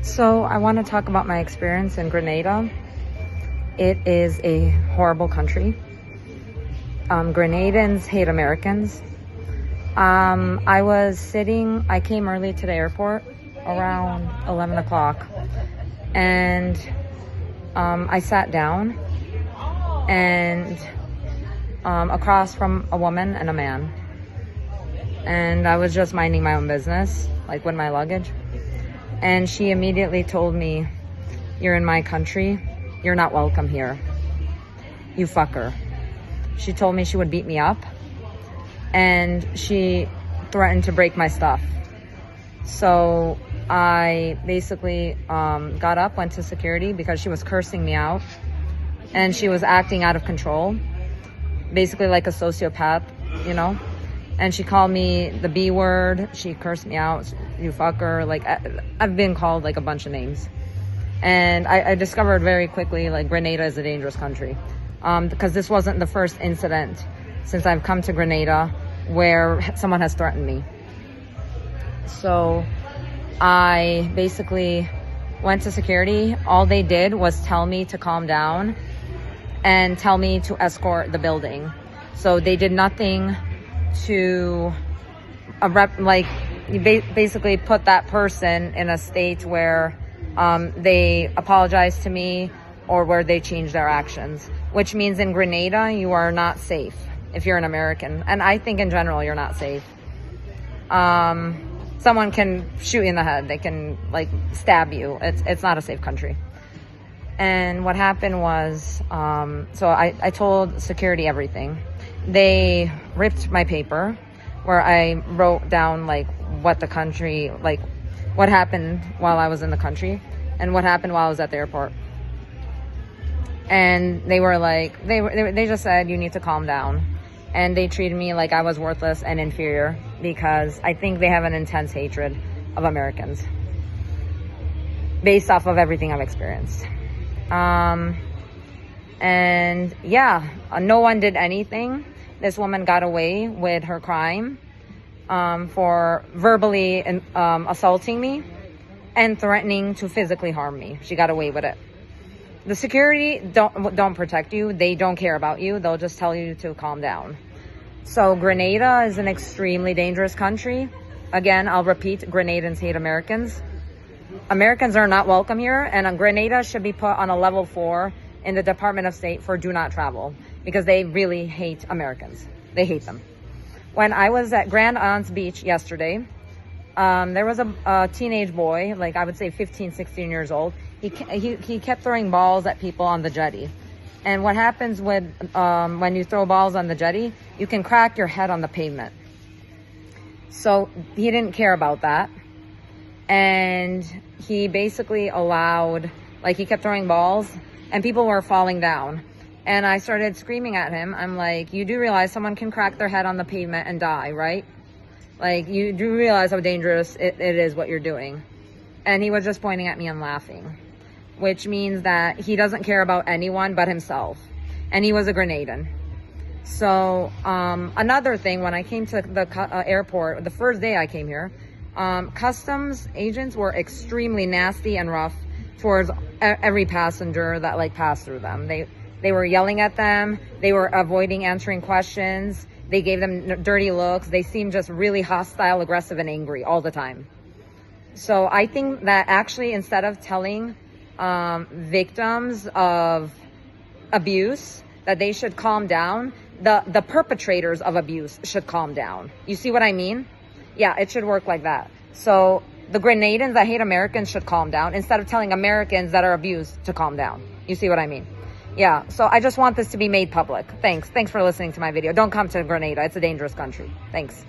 So I want to talk about my experience in Grenada. It is a horrible country. Grenadans hate Americans. I came early to the airport around 11 o'clock and I sat down and across from a woman and a man. And I was just minding my own business, like with my luggage. And she immediately told me, "You're in my country. You're not welcome here. You fucker." She told me she would beat me up. And she threatened to break my stuff. So I basically got up, went to security because she was cursing me out. And she was acting out of control. Basically like a sociopath, you know? And she called me the B word. She cursed me out, "You fucker." Like, I've been called like a bunch of names. And I discovered very quickly, like, Grenada is a dangerous country. Because this wasn't the first incident since I've come to Grenada where someone has threatened me. So I basically went to security. All they did was tell me to calm down and tell me to escort the building. So they did nothing to basically put that person in a state where they apologize to me or where they change their actions, which means in Grenada you are not safe if you're an American. And I think in general you're not safe. Someone can shoot you in the head. They can like stab you. It's not a safe country. And what happened was, so I told security everything. They ripped my paper where I wrote down like what the country, like what happened while I was in the country and what happened while I was at the airport. And they were like, they just said, "You need to calm down." And they treated me like I was worthless and inferior because I think they have an intense hatred of Americans based off of everything I've experienced. And yeah, no one did anything. This woman got away with her crime for verbally assaulting me and threatening to physically harm me. She got away with it. The security don't protect you. They don't care about you. They'll just tell you to calm down. So Grenada is an extremely dangerous country. Again, I'll repeat, Grenadans hate Americans. Americans are not welcome here, and Grenada should be put on a level 4 in the Department of State for do not travel because they really hate Americans. They hate them. When I was at Grand Anse Beach yesterday, there was a teenage boy, like I would say 15, 16 years old. He kept throwing balls at people on the jetty. And what happens when you throw balls on the jetty, you can crack your head on the pavement. So he didn't care about that. And he basically allowed, like he kept throwing balls and people were falling down. And I started screaming at him. I'm like, "You do realize someone can crack their head on the pavement and die, right? Like, you do realize how dangerous it is what you're doing." And he was just pointing at me and laughing, which means that he doesn't care about anyone but himself. And he was a Grenadan. So another thing, when I came to the airport, the first day I came here, customs agents were extremely nasty and rough towards every passenger that like passed through them. They were yelling at them. They were avoiding answering questions. They gave them dirty looks. They seemed just really hostile, aggressive, and angry all the time. So I think that actually instead of telling victims of abuse that they should calm down, the perpetrators of abuse should calm down. You see what I mean? Yeah, it should work like that. So the Grenadans that hate Americans should calm down instead of telling Americans that are abused to calm down. You see what I mean? Yeah, so I just want this to be made public. Thanks for listening to my video. Don't come to Grenada. It's a dangerous country. Thanks.